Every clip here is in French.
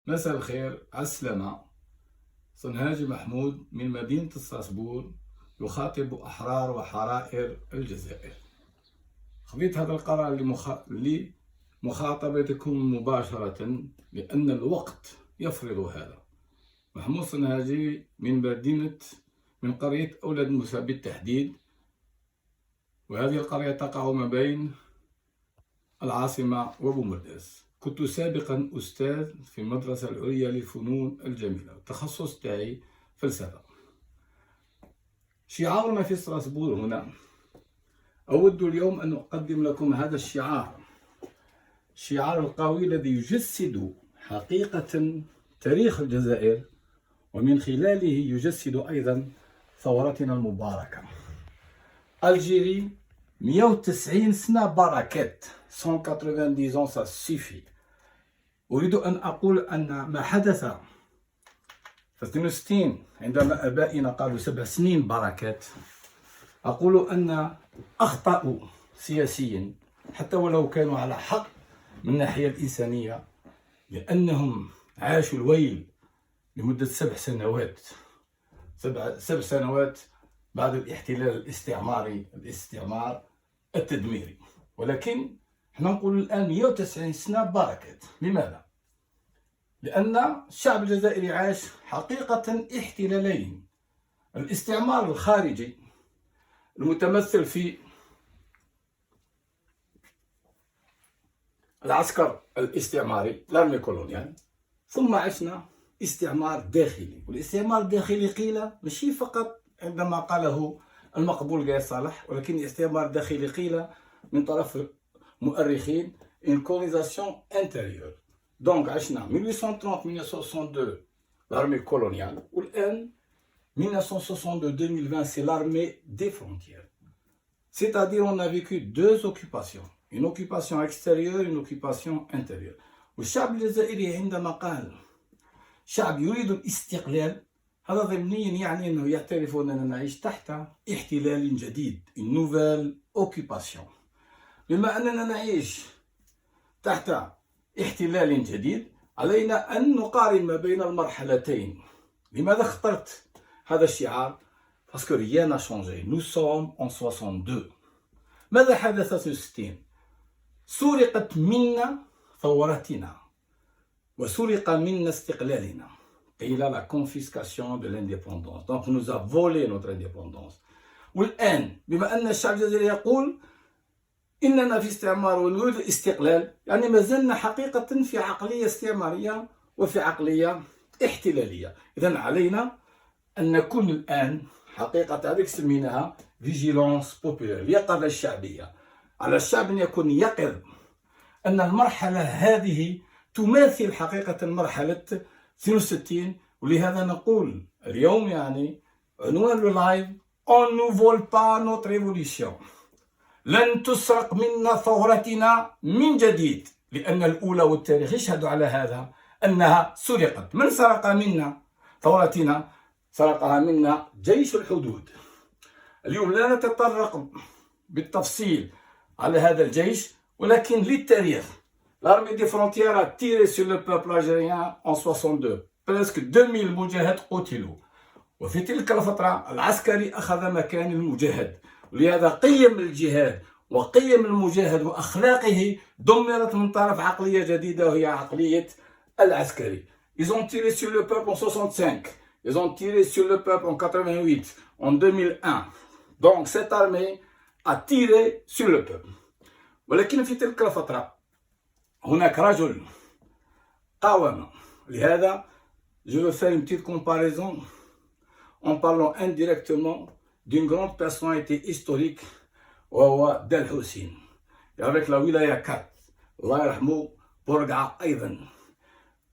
مساء الخير، عالسلامة. صنهاجي محمود من مدينة ستراسبور يخاطب أحرار وحرائر الجزائر. خذيت هذا القرار لمخاطبتكم مباشرة لأن الوقت يفرض هذا. محمود صنهاجي من قرية أولاد موسى بالتحديد، وهذه القرية تقع ما بين العاصمة وبومرداس. كنت سابقا أستاذ في المدرسة العليا للفنون الجميلة، التخصص تاعي فلسفة. شعارنا في ستراسبور هنا، أود اليوم أن أقدم لكم هذا الشعار القوي الذي يجسد حقيقة تاريخ الجزائر، ومن خلاله يجسد أيضا ثورتنا المباركة. الجيري 190 سنة بركات، 190 ans ça suffit. أريد أن أقول أن ما حدث في 62 عندما آبائنا قالوا 7 سنين بركات، أقول أن أخطأوا سياسيا حتى ولو كانوا على حق من الناحية الإنسانية، لأنهم عاشوا الويل لمدة 7 سنوات، 7 سنوات بعد الاحتلال الاستعماري، الاستعمار التدميري. ولكن احنا نقول الآن 190 سنة بركات. لماذا؟ لأن الشعب الجزائري عاش حقيقة احتلالين: الاستعمار الخارجي المتمثل في العسكر الاستعماري لارمي كولونيال، ثم عشنا استعمار داخلي. والاستعمار الداخلي قيل ماشي فقط عندما قاله المقبول قيس صالح، ولكن استعمار داخلي قيل من طرف مؤرخين une colonisation intérieure. Donc عشنا 1830-1962 l'armée coloniale، والآن 1962-2020 c'est l'armée des frontières. C'est-à-dire on a vécu 2 occupations، une occupation extérieure et une occupation intérieure. والشعب الجزائري عندما قال شعب يريد الاستقلال، هذا ضمنيا يعني أنه يعترفون أننا نعيش تحت احتلال جديد، une nouvelle occupation. بما أننا نعيش تحت احتلال جديد، علينا أن نقارن ما بين المرحلتين. لماذا اخترت هذا الشعار؟ Parce que rien n'a changé. Nous sommes en 62. ماذا حدث في 60؟ سرقت منا ثورتنا وسرق منا استقلالنا. قيل la confiscation de l'indépendance. Donc nous a volé notre indépendance. والآن بما أن الشعب الجزائري يقول إننا في استعمار ونريد الاستقلال، يعني ما زلنا حقيقة في عقلية استعمارية وفي عقلية احتلالية. إذن علينا أن نكون الآن حقيقة هذيك سميناها فيجيلانس بوبولير، اليقظة الشعبية. على الشعب أن يكون يقظ أن المرحلة هذه تماثل حقيقة مرحلة 62. ولهذا نقول اليوم يعني عنوان اللايف On ne vole pas notre révolution. لن تسرق منا ثورتنا من جديد، لأن الأولى والتاريخ يشهد على هذا أنها سرقت. من سرق منا ثورتنا؟ سرقها منا جيش الحدود. اليوم لا نتطرق بالتفصيل على هذا الجيش، ولكن للتاريخ. L'armée des frontières a tiré sur le peuple algérien en 62. presque 2000 مجاهد قتلوا، وفي تلك الفترة العسكري أخذ مكان المجاهد. ولهذا قيم الجهاد وقيم المجاهد وأخلاقه دمرت من طرف عقلية جديدة، وهي عقلية العسكري. Ils ont tiré sur le peuple en 65. Ils ont tiré sur le peuple en 88, en 2001. Donc cette armée a tiré sur le peuple. ولكن في تلك الفترة هناك رجل قاوم. لهذا je veux faire une petite comparaison en parlant indirectement d'une grande personnalité historique وهو دال حسين. avec la wilaya 4 الله يرحمه بورقعة أيضا،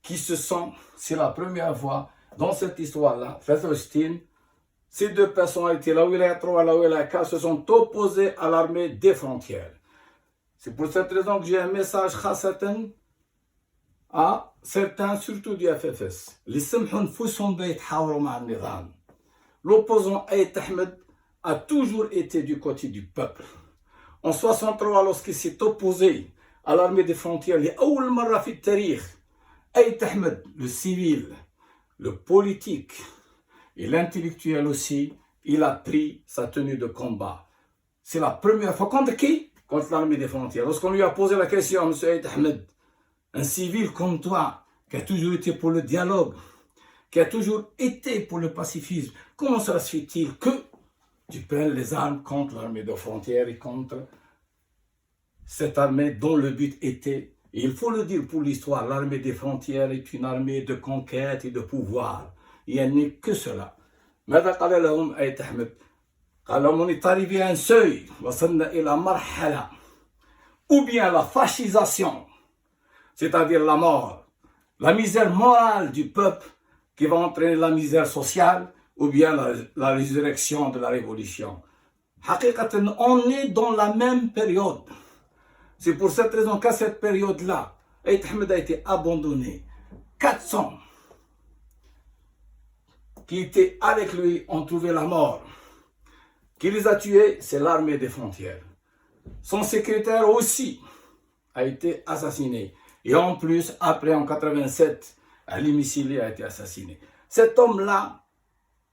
qui se sent, c'est la première fois dans cette histoire-là, 63, ces 2 personnalités, la wilaya 3 et la wilaya 4, se sont opposées à l'armée des frontières. C'est pour cette raison que j'ai un message خاصة à certains, surtout du FFS. اللي سمحوا نفوسهم بيتحاوروا مع النظام. L'opposant Aït Ahmed a toujours été du côté du peuple. En 63, lorsqu'il s'est opposé à l'armée des frontières, لأول مرة في التاريخ Aït Ahmed, le civil, le politique et l'intellectuel aussi, il a pris sa tenue de combat. C'est la première fois. Contre qui? Contre l'armée des frontières. Lorsqu'on lui a posé la question, M. Aït Ahmed, un civil comme toi, qui a toujours été pour le dialogue, qui a toujours été pour le pacifisme, comment cela se fait-il que tu prennes les armes contre l'armée des frontières et contre cette armée dont le but était, et il faut le dire pour l'histoire, l'armée des frontières est une armée de conquête et de pouvoir. Il n'y a que cela. ماذا قال لهم أيت أحمد؟ قال لهم on est arrivé à un seuil, وصلنا إلى مرحلة, ou bien la fascisation, c'est-à-dire la mort, la misère morale du peuple qui va entraîner la misère sociale, ou bien la résurrection de la révolution. Haqiqatan, on est dans la même période. C'est pour cette raison qu'à cette période-là, Aït Ahmed a été abandonné. 400 qui étaient avec lui ont trouvé la mort. Qui les a tués, c'est l'armée des frontières. Son secrétaire aussi a été assassiné. Et en plus, après en 87, Ali Missili a été assassiné. Cet homme-là,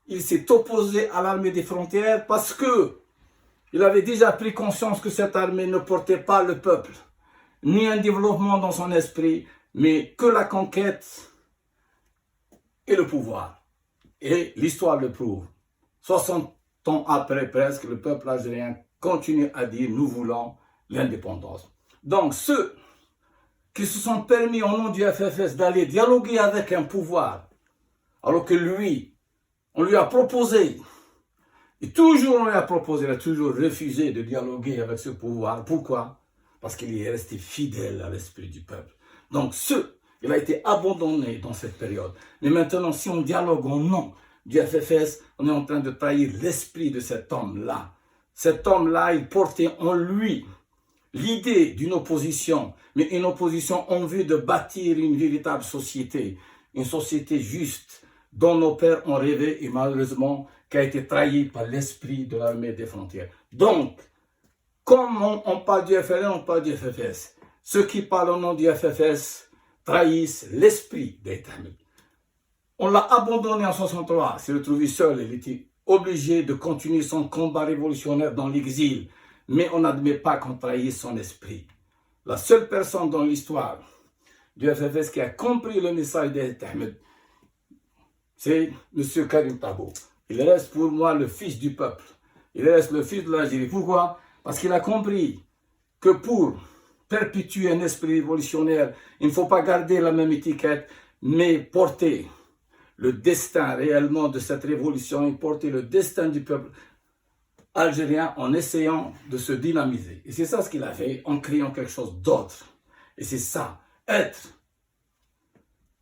il s'est opposé à l'armée des frontières parce que il avait déjà pris conscience que cette armée ne portait pas le peuple, ni un développement dans son esprit, mais que la conquête et le pouvoir. Et l'histoire le prouve. 60 ans après presque, le peuple algérien continue à dire « nous voulons l'indépendance ». Donc ceux qui se sont permis au nom du FFS d'aller dialoguer avec un pouvoir, alors que lui, on lui a proposé, et toujours on lui a proposé, il a toujours refusé de dialoguer avec ce pouvoir. Pourquoi? Parce qu'il est resté fidèle à l'esprit du peuple. Donc il a été abandonné dans cette période. Mais maintenant, si on dialogue au nom du FFS, on est en train de trahir l'esprit de cet homme-là. Cet homme-là, il portait en lui l'idée d'une opposition, mais une opposition en vue de bâtir une véritable société, une société juste, dont nos pères ont rêvé et malheureusement qui a été trahi par l'esprit de l'armée des frontières. Donc, comme on parle du FLN, on parle du FFS. Ceux qui parlent au nom du FFS trahissent l'esprit d'Aït Ahmed. On l'a abandonné en 1963, il s'est retrouvé seul, il était obligé de continuer son combat révolutionnaire dans l'exil, mais on n'admet pas qu'on trahisse son esprit. La seule personne dans l'histoire du FFS qui a compris le message d'Aït Ahmed, c'est M. Karim Tabo. Il reste pour moi le fils du peuple. Il reste le fils de l'Algérie. Pourquoi? Parce qu'il a compris que pour perpétuer un esprit révolutionnaire, il ne faut pas garder la même étiquette, mais porter le destin réellement de cette révolution et porter le destin du peuple algérien en essayant de se dynamiser. Et c'est ça ce qu'il a fait en créant quelque chose d'autre. Et c'est ça, être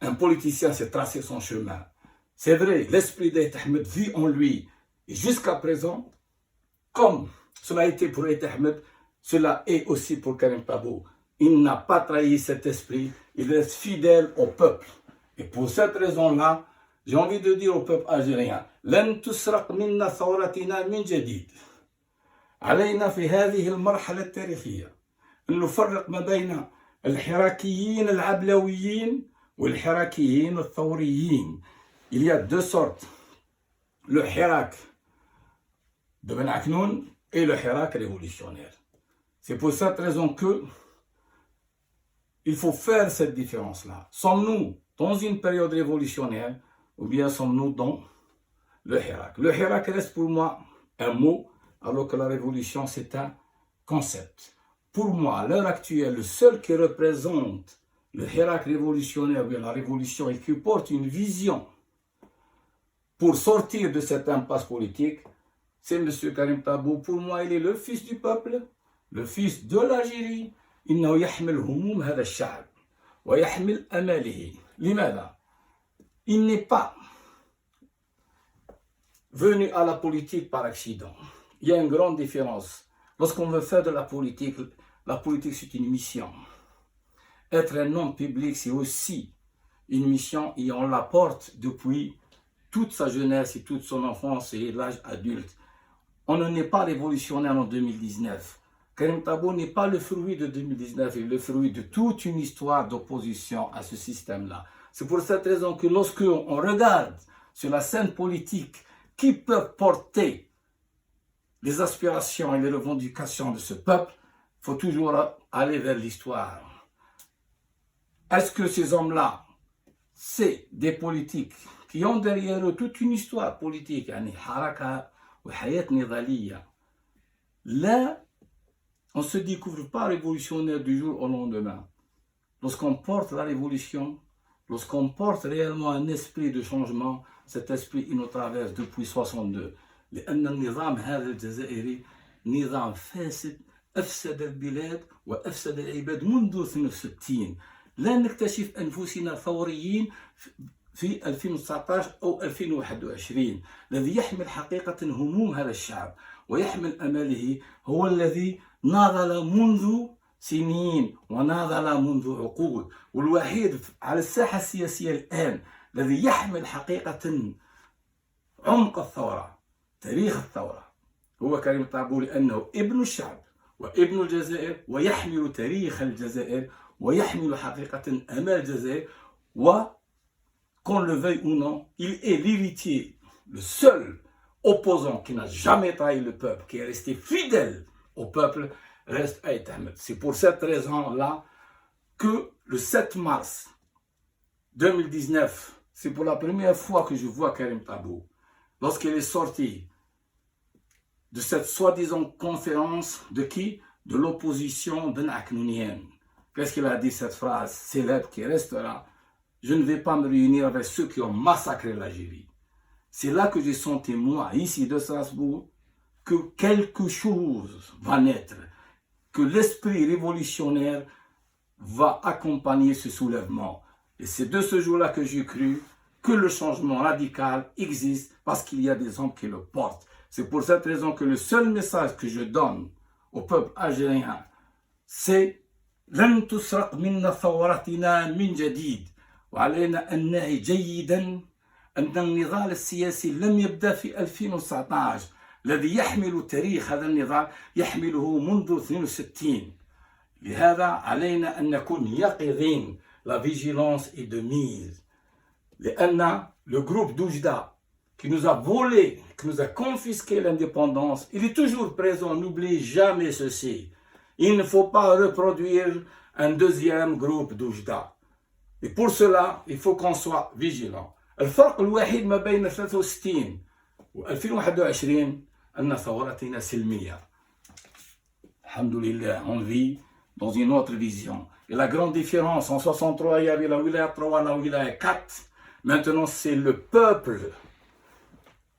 un politicien, c'est tracer son chemin. C'est vrai, l'esprit d'Aït Ahmed vit en lui. Et jusqu'à présent, comme cela a été pour Aït Ahmed, cela est aussi pour Karim Tabo. Il n'a pas trahi cet esprit, il reste fidèle au peuple. Et pour cette raison-là, j'ai envie de dire au peuple algérien, لن تسرق منا ثورتنا من جديد. علينا في هذه المرحلة التاريخية أن نفرق ما بين الحراكيين العبلويين والحراكيين الثوريين. Il y a deux sortes, le Hirak de Ben Aknoun et le Hirak révolutionnaire. C'est pour cette raison que il faut faire cette différence-là. Sommes-nous dans une période révolutionnaire ou bien sommes-nous dans le Hirak? Le Hirak reste pour moi un mot, alors que la révolution c'est un concept. Pour moi, à l'heure actuelle, le seul qui représente le Hirak révolutionnaire ou bien la révolution et qui porte une vision pour sortir de cette impasse politique, c'est M. Karim Tabo. Pour moi, il est le fils du peuple, le fils de l'Algérie. إنه يحمل هموم هذا الشعب ويحمل أماله. لماذا؟ Il n'est pas venu à la politique par accident. Il y a une grande différence. Lorsqu'on veut faire de la politique c'est une mission. Être un homme public, c'est aussi une mission et on la porte depuis toute sa jeunesse et toute son enfance et l'âge adulte. On ne n'est pas révolutionnaire en 2019. Karim Tabou n'est pas le fruit de 2019, il est le fruit de toute une histoire d'opposition à ce système-là. C'est pour cette raison que lorsque on regarde sur la scène politique qui peut porter les aspirations et les revendications de ce peuple, il faut toujours aller vers l'histoire. Est-ce que ces hommes-là, c'est des politiques qui ont derrière eux toute une histoire politique, يعني حركة وحياة نضالية. Là, on ne se découvre pas révolutionnaire du jour au lendemain. Lorsqu'on porte la révolution, lorsqu'on porte réellement un esprit de changement, cet esprit il nous traverse depuis 62. لأن النظام هذا الجزائري نظام فاسد أفسد البلاد وأفسد العباد منذ 62. لا نكتشف أنفسنا ثوريين في 2019 أو 2021. الذي يحمل حقيقة هموم هذا الشعب ويحمل أماله هو الذي ناضل منذ سنين وناضل منذ عقود، والوحيد على الساحة السياسية الآن الذي يحمل حقيقة عمق الثورة، تاريخ الثورة، هو كريم طابو، لأنه ابن الشعب وابن الجزائر ويحمل تاريخ الجزائر ويحمل حقيقة أمال الجزائر. Qu'on le veuille ou non, il est l'héritier, le seul opposant qui n'a jamais trahi le peuple, qui est resté fidèle au peuple, reste Aït Ahmed. C'est pour cette raison-là que le 7 mars 2019, c'est pour la première fois que je vois Karim Tabou, lorsqu'il est sorti de cette soi-disant conférence de qui? De l'opposition Ben Aknounienne. Qu'est-ce qu'il a dit, cette phrase célèbre qui restera? Je ne vais pas me réunir avec ceux qui ont massacré l'Algérie. C'est là que j'ai senti, moi, ici de Strasbourg, que quelque chose va naître, que l'esprit révolutionnaire va accompagner ce soulèvement. Et c'est de ce jour-là que j'ai cru que le changement radical existe parce qu'il y a des hommes qui le portent. C'est pour cette raison que le seul message que je donne au peuple algérien, c'est لن تسرق منا ثورتنا من جديد، وعلينا أن نعي جيدا أن النضال السياسي لم يبدأ في 2019. الذي يحمل تاريخ هذا النضال يحمله منذ 62. لهذا علينا أن نكون يقظين. La vigilance est de mise. لأن le groupe d'Oujda qui nous a volé, qui nous a confisqué l'indépendance, il est toujours présent. N'oubliez jamais ceci. Il ne faut pas reproduire un deuxième groupe d'Oujda. Et pour cela, il faut qu'on soit vigilant. الفرق الوحيد ما بين 63 و 2021 أن ثورتنا سلمية. الحمد لله, on vit dans une autre vision. Et la grande différence, en 63, il y avait la wilaya 3, la wilaya 4. Maintenant, c'est le peuple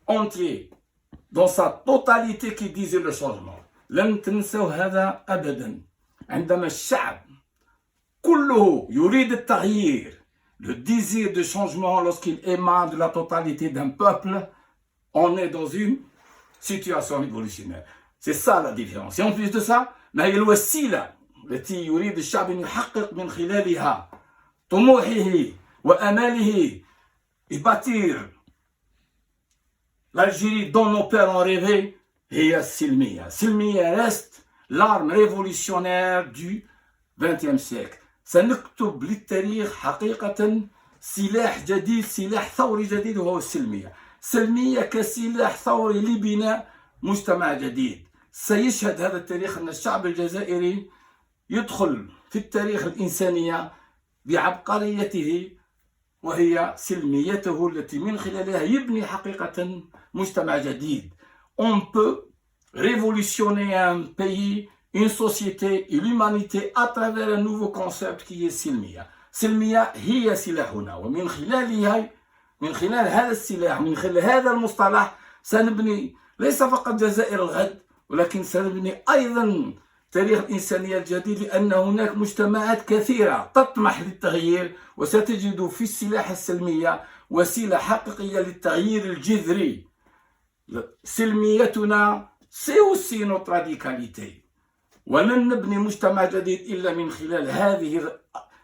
entier, dans sa totalité, qui disait le changement. لن تنسوا هذا أبدا. عندما الشعب كله يريد التغيير, le désir de changement, lorsqu'il émane de la totalité d'un peuple, on est dans une situation révolutionnaire. C'est ça la différence. Et en plus de ça, ما هي الوسيلة التي يريد الشعب أن يحقق من خلالها طموحه وأماله et bâtir l'Algérie dont nos pères ont rêvé, هي السلمية. السلمية reste l'arme révolutionnaire du XXe siècle. سنكتب للتاريخ حقيقة سلاح جديد, سلاح ثوري جديد, وهو السلمية. السلمية كسلاح ثوري لبناء مجتمع جديد. سيشهد هذا التاريخ أن الشعب الجزائري يدخل في التاريخ الإنسانية بعبقريته, وهي سلميته التي من خلالها يبني حقيقة مجتمع جديد. On peut révolutionner un pays, une société et l'humanité à travers un nouveau concept qui est سلمية. سلمية هي سلاحنا, ومن خلالها, من خلال هذا السلاح, من خلال هذا المصطلح سنبني ليس فقط جزائر الغد, ولكن سنبني أيضا تاريخ الإنسانية الجديد, لأن هناك مجتمعات كثيرة تطمح للتغيير, وستجد في السلاح السلمية وسيلة حقيقية للتغيير الجذري. سلميتنا c'est aussi notre radicalité. ولن نبني مجتمع جديد إلا من خلال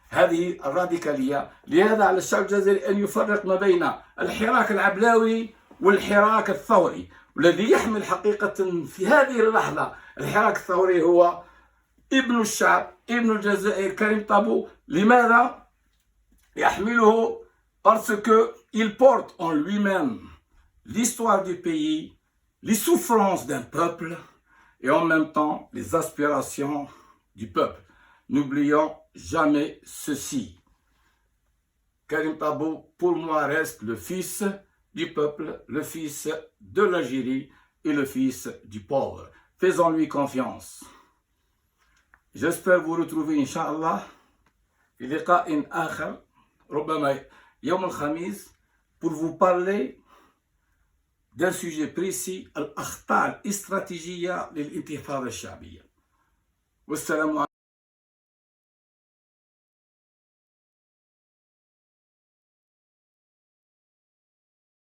هذه الراديكالية. لهذا على الشعب الجزائري أن يفرق ما بين الحراك العبلاوي والحراك الثوري. والذي يحمل حقيقة في هذه اللحظة الحراك الثوري هو ابن الشعب، ابن الجزائر، كريم طابو. لماذا يحمله؟ Parce qu'il porte en lui-même l'histoire du pays, les souffrances d'un peuple et en même temps les aspirations du peuple. N'oublions jamais ceci. Karim Tabou, pour moi, reste le fils du peuple, le fils de l'Algérie et le fils du pauvre. Faisons-lui confiance. J'espère vous retrouver, Inch'Allah, في لقاء آخر ربما يوم الخميس pour vous parler d'un sujet précis الأخطاء الاستراتيجية للانتفاضة الشعبية. والسلام عليكم.